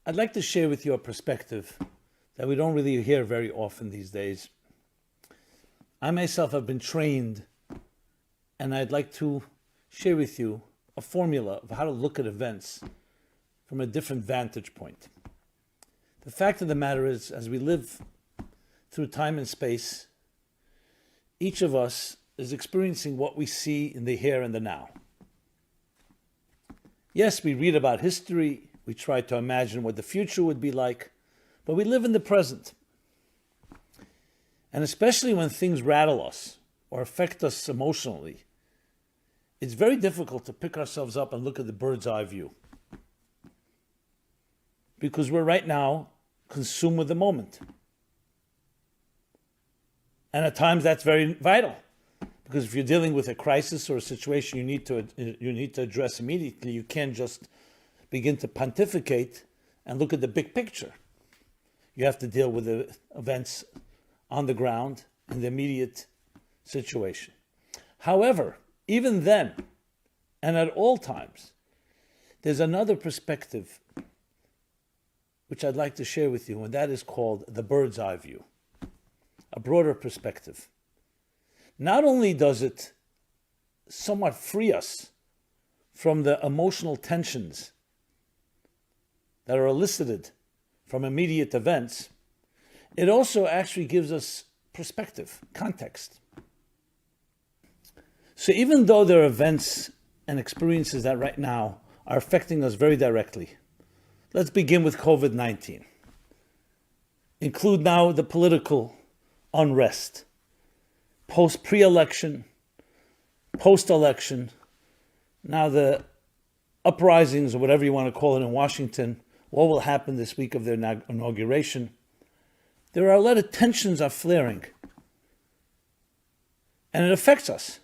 I'd like to share with you a perspective that we don't really hear very often these days. I myself have been trained, and I'd like to share with you a formula of how to look at events from a different vantage point. The fact of the matter is, as we live through time and space, each of us is experiencing what we see in the here and the now. Yes, we read about history, we try to imagine what the future would be like, but we live in the present. And especially when things rattle us or affect us emotionally, it's very difficult to pick ourselves up and look at the bird's eye view. Because we're right now consumed with the moment. And at times that's very vital. Because if you're dealing with a crisis or a situation you need to address immediately, you can't just begin to pontificate and look at the big picture. You have to deal with the events on the ground in the immediate situation. However, even then, and at all times, there's another perspective which I'd like to share with you, and that is called the bird's eye view, a broader perspective. Not only does it somewhat free us from the emotional tensions that are elicited from immediate events, it also actually gives us perspective, context. So even though there are events and experiences that right now are affecting us very directly, let's begin with COVID-19. Include now the political unrest, pre-election, post-election, now the uprisings or whatever you want to call it in Washington, what will happen this week of their inauguration. There are a lot of tensions are flaring. And it affects us,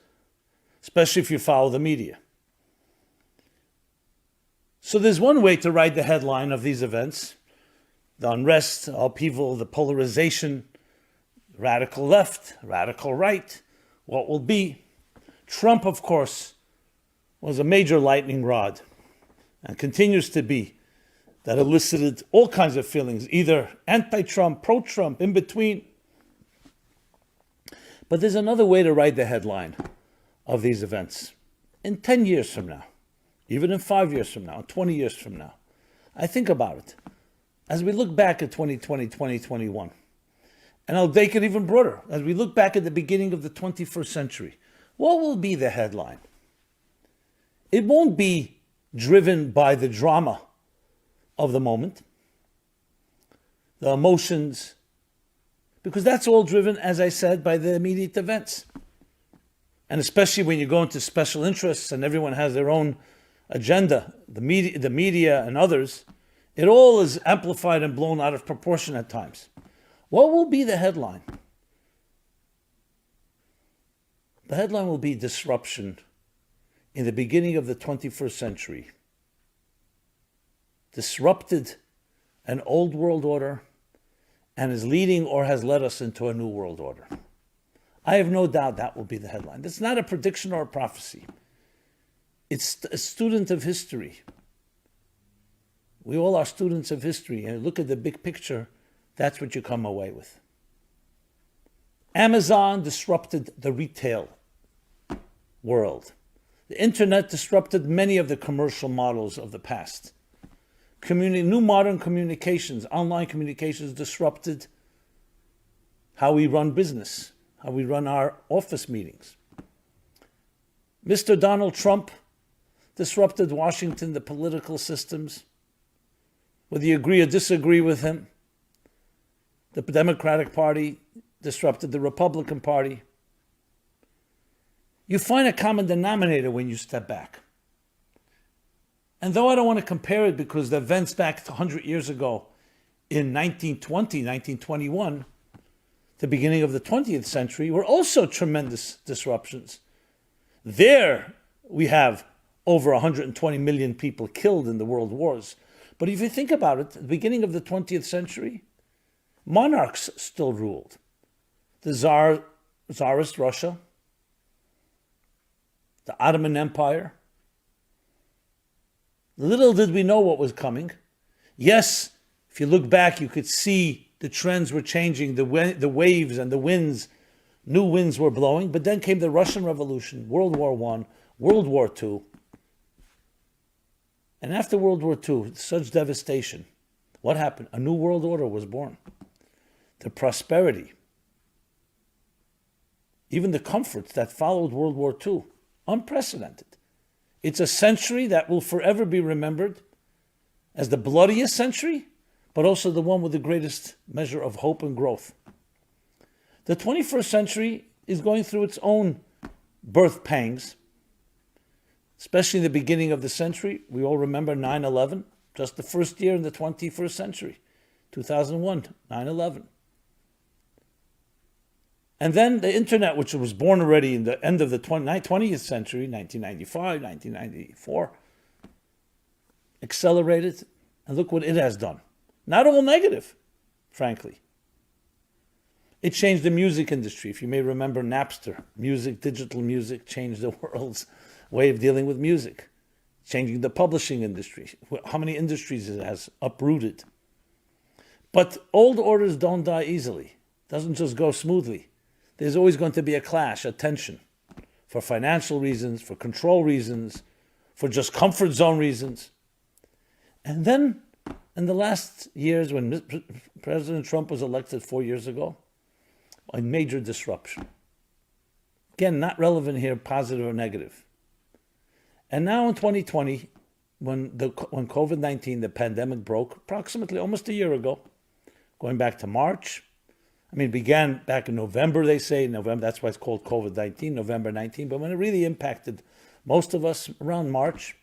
especially if you follow the media. So there's one way to write the headline of these events: the unrest, upheaval, the polarization, radical left, radical right, what will be. Trump, of course, was a major lightning rod and continues to be, that elicited all kinds of feelings, either anti-Trump, pro-Trump, in between. But there's another way to write the headline of these events. In 10 years from now, even in 5 years from now, 20 years from now, I think about it. As we look back at 2020, 2021, and I'll take it even broader, as we look back at the beginning of the 21st century, what will be the headline? It won't be driven by the drama of the moment, the emotions, because that's all driven, as I said, by the immediate events. And especially when you go into special interests and everyone has their own agenda, the media and others, it all is amplified and blown out of proportion at times. What will be the headline? The headline will be disruption in the beginning of the 21st century. Disrupted an old world order and is leading or has led us into a new world order. I have no doubt that will be the headline. It's not a prediction or a prophecy. It's a student of history. We all are students of history, and look at the big picture, that's what you come away with. Amazon disrupted the retail world. The internet disrupted many of the commercial models of the past. New modern communications, online communications disrupted how we run business, how we run our office meetings. Mr. Donald Trump disrupted Washington, the political systems. Whether you agree or disagree with him, the Democratic Party disrupted the Republican Party. You find a common denominator when you step back. And though I don't want to compare it because the events back 100 years ago in 1920, 1921, the beginning of the 20th century, were also tremendous disruptions. There we have over 120 million people killed in the world wars. But if you think about it, at the beginning of the 20th century, monarchs still ruled. The Tsarist Russia, the Ottoman Empire. Little did we know what was coming, Yes, if you look back, you could see the trends were changing, the waves and the winds, new winds were blowing. But then came the Russian Revolution, World War I, World War II. And after World War II, such devastation, what happened? A new world order was born. The prosperity, even the comforts that followed World War II, unprecedented. It's a century that will forever be remembered as the bloodiest century, but also the one with the greatest measure of hope and growth. The 21st century is going through its own birth pangs, especially in the beginning of the century. We all remember 9/11, just the first year in the 21st century, 2001, 9/11. And then the internet, which was born already in the end of the 20th century, 1995, 1994, accelerated, and look what it has done. Not all negative, frankly. It changed the music industry. If you may remember Napster, digital music changed the world's way of dealing with music, changing the publishing industry. How many industries it has uprooted. But old orders don't die easily. It doesn't just go smoothly. There's always going to be a clash, a tension, for financial reasons, for control reasons, for just comfort zone reasons. And then, in the last years, when President Trump was elected 4 years ago, a major disruption. Again, not relevant here, positive or negative. And now in 2020, when COVID-19, the pandemic broke, approximately almost a year ago, going back to March. It began back in November, they say. November, that's why it's called COVID-19, November 19. But when it really impacted most of us around March,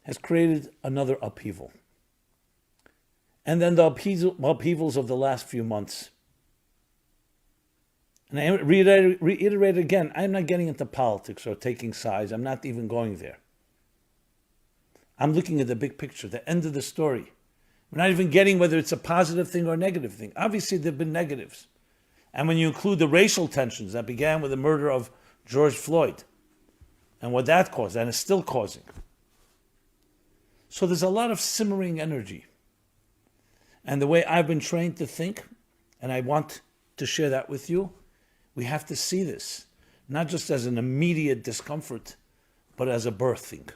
has created another upheaval. And then the upheavals of the last few months. And I reiterate again, I'm not getting into politics or taking sides. I'm not even going there. I'm looking at the big picture, the end of the story. We're not even getting whether it's a positive thing or a negative thing. Obviously, there have been negatives. And when you include the racial tensions that began with the murder of George Floyd and what that caused and is still causing. So there's a lot of simmering energy. And the way I've been trained to think, and I want to share that with you, we have to see this, not just as an immediate discomfort, but as a birthing.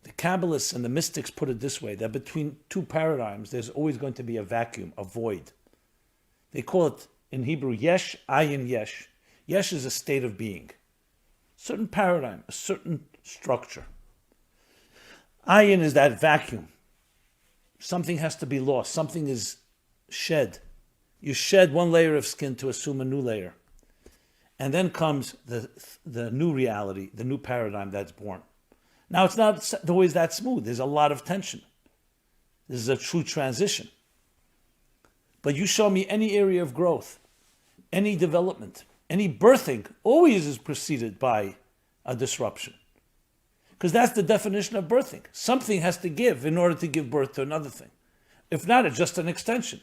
The Kabbalists and the mystics put it this way, that between two paradigms, there's always going to be a vacuum, a void. They call it, in Hebrew, yesh, ayin yesh. Yesh is a state of being. A certain paradigm, a certain structure. Ayin is that vacuum. Something has to be lost. Something is shed. You shed one layer of skin to assume a new layer. And then comes the new reality, the new paradigm that's born. Now, it's not always that smooth. There's a lot of tension. This is a true transition. But you show me any area of growth, any development, any birthing, always is preceded by a disruption. Because that's the definition of birthing. Something has to give in order to give birth to another thing. If not, it's just an extension.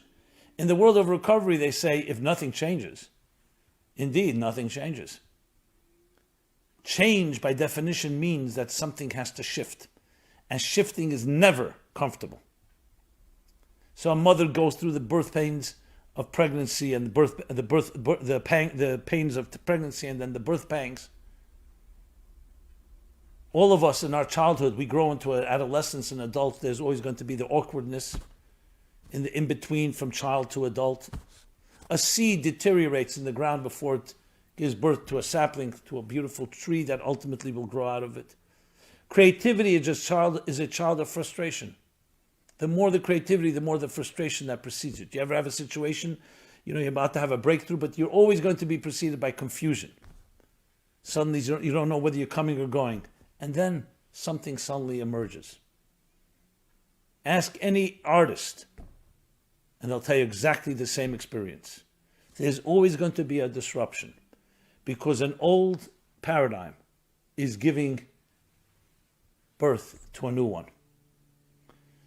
In the world of recovery, they say, if nothing changes, indeed, nothing changes. Change, by definition, means that something has to shift. And shifting is never comfortable. So a mother goes through the birth pains of pregnancy and the pains of pregnancy and then the birth pangs. All of us in our childhood, we grow into adolescence and adults. There's always going to be the awkwardness in the in-between from child to adult. A seed deteriorates in the ground before it gives birth to a sapling, to a beautiful tree that ultimately will grow out of it. Creativity is a child of frustration. The more the creativity, the more the frustration that precedes it. Do you ever have a situation, you're about to have a breakthrough, but you're always going to be preceded by confusion. Suddenly you don't know whether you're coming or going. And then something suddenly emerges. Ask any artist, and they'll tell you exactly the same experience. There's always going to be a disruption because an old paradigm is giving birth to a new one.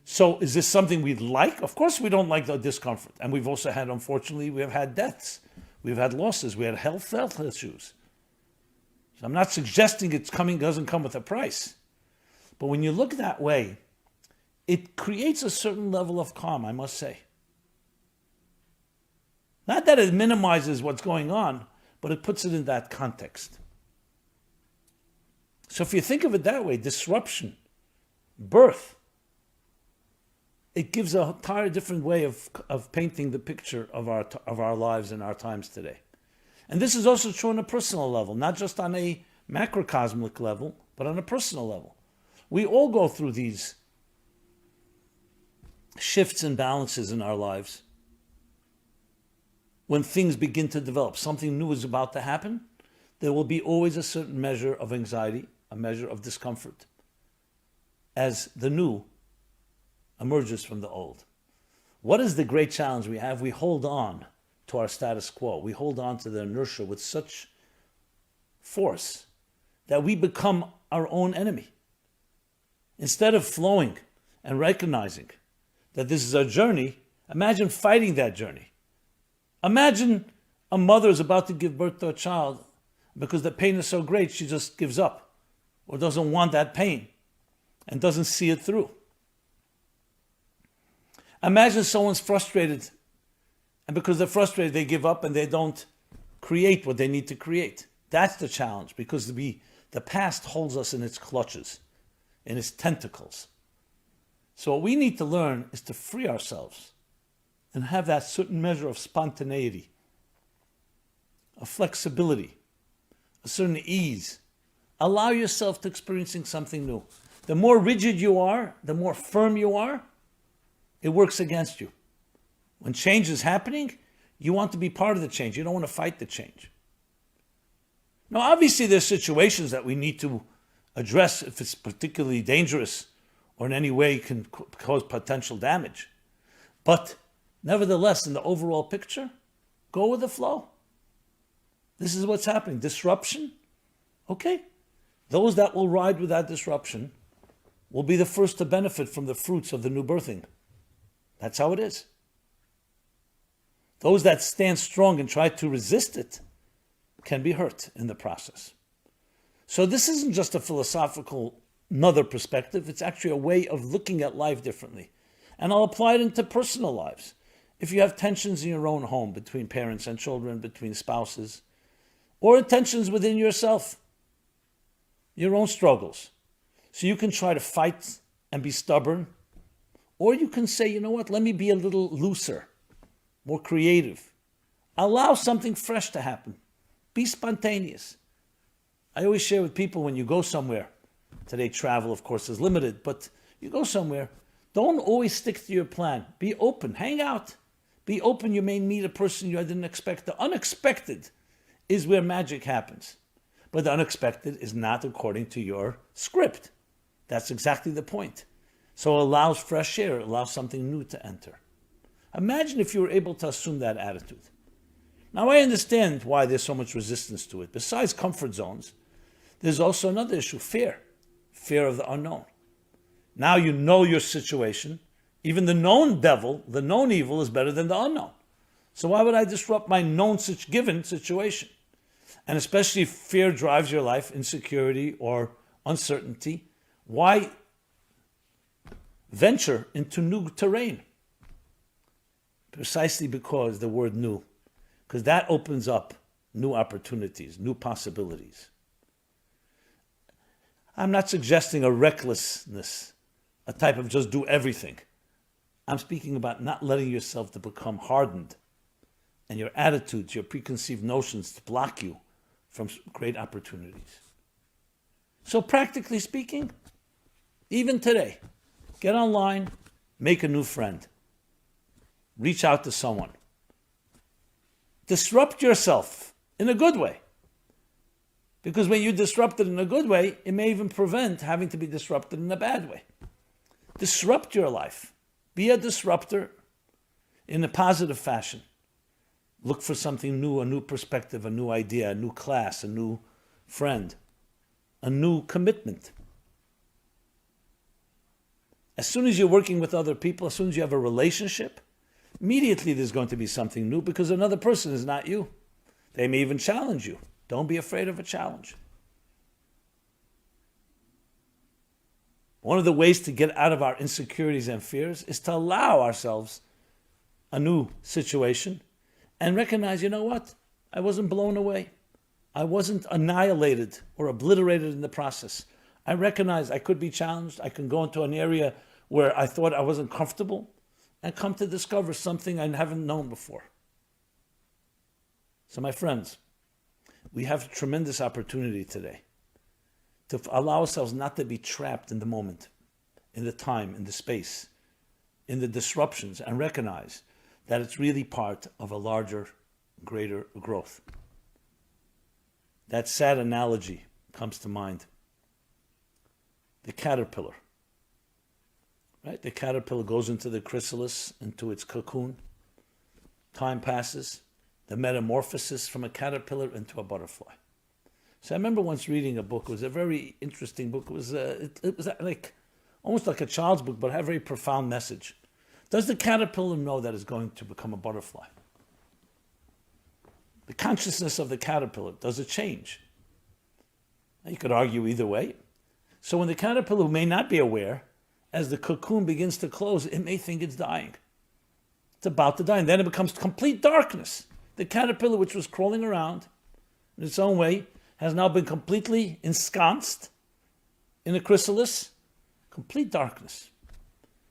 So is this something we'd like? Of course we don't like the discomfort. And we've also had, unfortunately, we have had deaths. We've had losses. We had health issues. So I'm not suggesting doesn't come with a price. But when you look that way, it creates a certain level of calm, I must say. Not that it minimizes what's going on, but it puts it in that context. So if you think of it that way, disruption, birth, it gives an entire different way of painting the picture of our lives and our times today. And this is also true on a personal level, not just on a macrocosmic level, but on a personal level. We all go through these shifts and balances in our lives. When things begin to develop, something new is about to happen, there will be always a certain measure of anxiety, a measure of discomfort, as the new emerges from the old. What is the great challenge we have? We hold on to our status quo. We hold on to the inertia with such force that we become our own enemy. Instead of flowing and recognizing that this is a journey, imagine fighting that journey. Imagine a mother is about to give birth to a child. Because the pain is so great, she just gives up or doesn't want that pain and doesn't see it through. Imagine someone's frustrated, and because they're frustrated, they give up and they don't create what they need to create. That's the challenge, because the past holds us in its clutches, in its tentacles. So what we need to learn is to free ourselves and have that certain measure of spontaneity, of flexibility, a certain ease. Allow yourself to experiencing something new. The more rigid you are, the more firm you are, it works against you. When change is happening, you want to be part of the change. You don't want to fight the change. Now, obviously, there's situations that we need to address if it's particularly dangerous or in any way can cause potential damage. But nevertheless, in the overall picture, go with the flow. This is what's happening. Disruption, okay. Those that will ride with that disruption will be the first to benefit from the fruits of the new birthing. That's how it is. Those that stand strong and try to resist it can be hurt in the process. So this isn't just a philosophical, another perspective. It's actually a way of looking at life differently. And I'll apply it into personal lives. If you have tensions in your own home between parents and children, between spouses, or tensions within yourself, your own struggles. So you can try to fight and be stubborn, or you can say, you know what, let me be a little looser, more creative. Allow something fresh to happen. Be spontaneous. I always share with people when you go somewhere, today travel of course is limited, but you go somewhere, don't always stick to your plan. Be open, hang out. Be open, you may meet a person you didn't expect. The unexpected is where magic happens. But the unexpected is not according to your script. That's exactly the point. So it allows fresh air, it allows something new to enter. Imagine if you were able to assume that attitude. Now I understand why there's so much resistance to it. Besides comfort zones, there's also another issue, fear. Fear of the unknown. Now you know your situation. Even the known devil, the known evil is better than the unknown. So why would I disrupt my known given situation? And especially if fear drives your life, insecurity or uncertainty, why venture into new terrain? Precisely because the word new, because that opens up new opportunities, new possibilities. I'm not suggesting a recklessness, a type of just do everything. I'm speaking about not letting yourself to become hardened and your attitudes, your preconceived notions to block you from great opportunities. So practically speaking, even today, get online, make a new friend. Reach out to someone. Disrupt yourself in a good way. Because when you disrupt it in a good way, it may even prevent having to be disrupted in a bad way. Disrupt your life. Be a disruptor in a positive fashion. Look for something new, a new perspective, a new idea, a new class, a new friend, a new commitment. As soon as you're working with other people, as soon as you have a relationship, immediately there's going to be something new because another person is not you. They may even challenge you. Don't be afraid of a challenge. One of the ways to get out of our insecurities and fears is to allow ourselves a new situation and recognize, you know what? I wasn't blown away. I wasn't annihilated or obliterated in the process. I recognize I could be challenged. I can go into an area where I thought I wasn't comfortable and come to discover something I haven't known before. So my friends, we have a tremendous opportunity today to allow ourselves not to be trapped in the moment, in the time, in the space, in the disruptions, and recognize that it's really part of a larger, greater growth. That sad analogy comes to mind. The caterpillar. Right? The caterpillar goes into the chrysalis, into its cocoon. Time passes. The metamorphosis from a caterpillar into a butterfly. So I remember once reading a book. It was a very interesting book. It was like almost like a child's book, but had a very profound message. Does the caterpillar know that it's going to become a butterfly? The consciousness of the caterpillar, does it change? Now, you could argue either way. So when the caterpillar may not be aware, as the cocoon begins to close, it may think it's dying. It's about to die. And then it becomes complete darkness. The caterpillar, which was crawling around in its own way, has now been completely ensconced in a chrysalis. Complete darkness.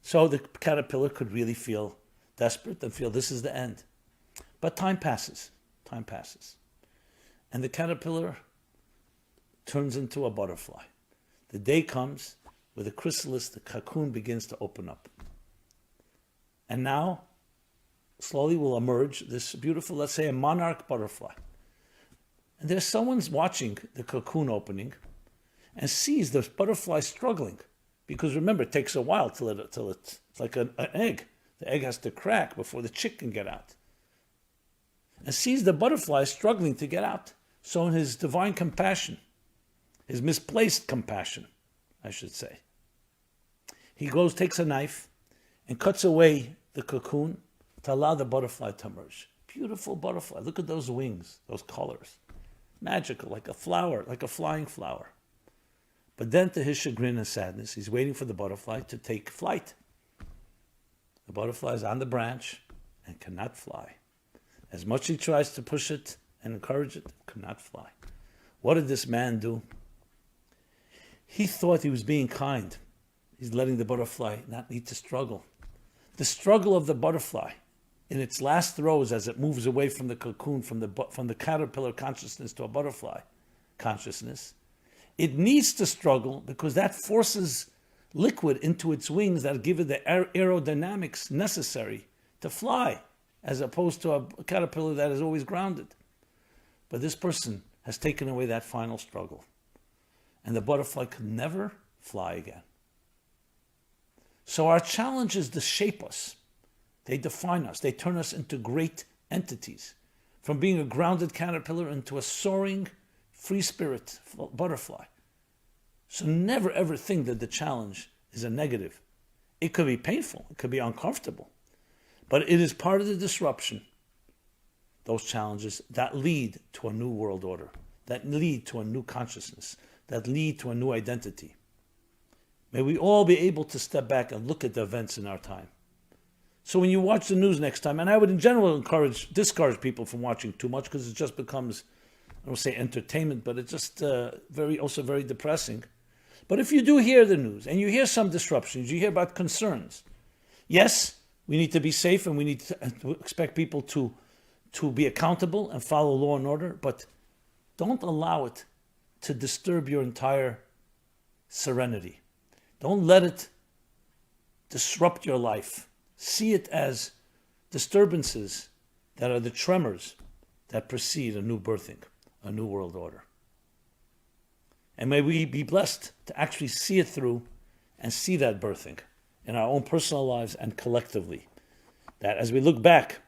So the caterpillar could really feel desperate and feel this is the end. But time passes. Time passes. And the caterpillar turns into a butterfly. The day comes where the chrysalis, the cocoon, begins to open up. And now, slowly will emerge this beautiful, let's say, a monarch butterfly. And there's someone's watching the cocoon opening and sees this butterfly struggling. Because remember, it takes a while till it's like an egg. The egg has to crack before the chick can get out. And sees the butterfly struggling to get out. So in his divine compassion, his misplaced compassion, I should say, he goes, takes a knife, and cuts away the cocoon to allow the butterfly to emerge. Beautiful butterfly. Look at those wings, those colors. Magical, like a flower, like a flying flower. But then to his chagrin and sadness, he's waiting for the butterfly to take flight. The butterfly is on the branch and cannot fly. As much he tries to push it and encourage it, it cannot fly. What did this man do? He thought he was being kind. He's letting the butterfly not need to struggle. The struggle of the butterfly in its last throes as it moves away from the cocoon, from the caterpillar consciousness to a butterfly consciousness, it needs to struggle because that forces liquid into its wings that give it the aerodynamics necessary to fly, as opposed to a caterpillar that is always grounded. But this person has taken away that final struggle. And the butterfly could never fly again. So our challenge is to shape us. They define us. They turn us into great entities. From being a grounded caterpillar into a soaring, free spirit butterfly. So never ever think that the challenge is a negative. It could be painful. It could be uncomfortable. But it is part of the disruption, those challenges that lead to a new world order, that lead to a new consciousness, that lead to a new identity. May we all be able to step back and look at the events in our time. So when you watch the news next time, and I would in general discourage people from watching too much because it just becomes, I don't say entertainment, but it's just very depressing. But if you do hear the news and you hear some disruptions, you hear about concerns, yes, we need to be safe and we need to expect people to be accountable and follow law and order, but don't allow it to disturb your entire serenity. Don't let it disrupt your life. See it as disturbances that are the tremors that precede a new birthing, a new world order. And may we be blessed to actually see it through and see that birthing in our own personal lives and collectively. That as we look back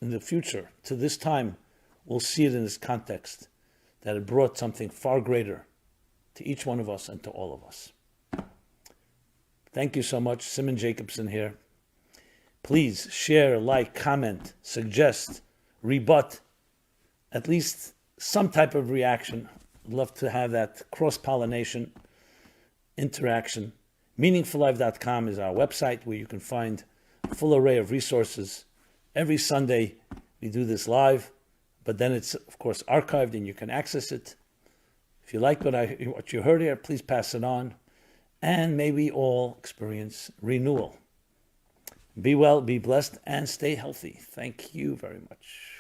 in the future to this time, we'll see it in this context, that it brought something far greater to each one of us and to all of us. Thank you so much. Simon Jacobson here. Please share, like, comment, suggest, rebut, at least some type of reaction. I'd love to have that cross-pollination interaction. Meaningfullife.com is our website where you can find a full array of resources. Every Sunday we do this live, but then it's, of course, archived and you can access it. If you like what you heard here, please pass it on. And may we all experience renewal. Be well, be blessed, and stay healthy. Thank you very much.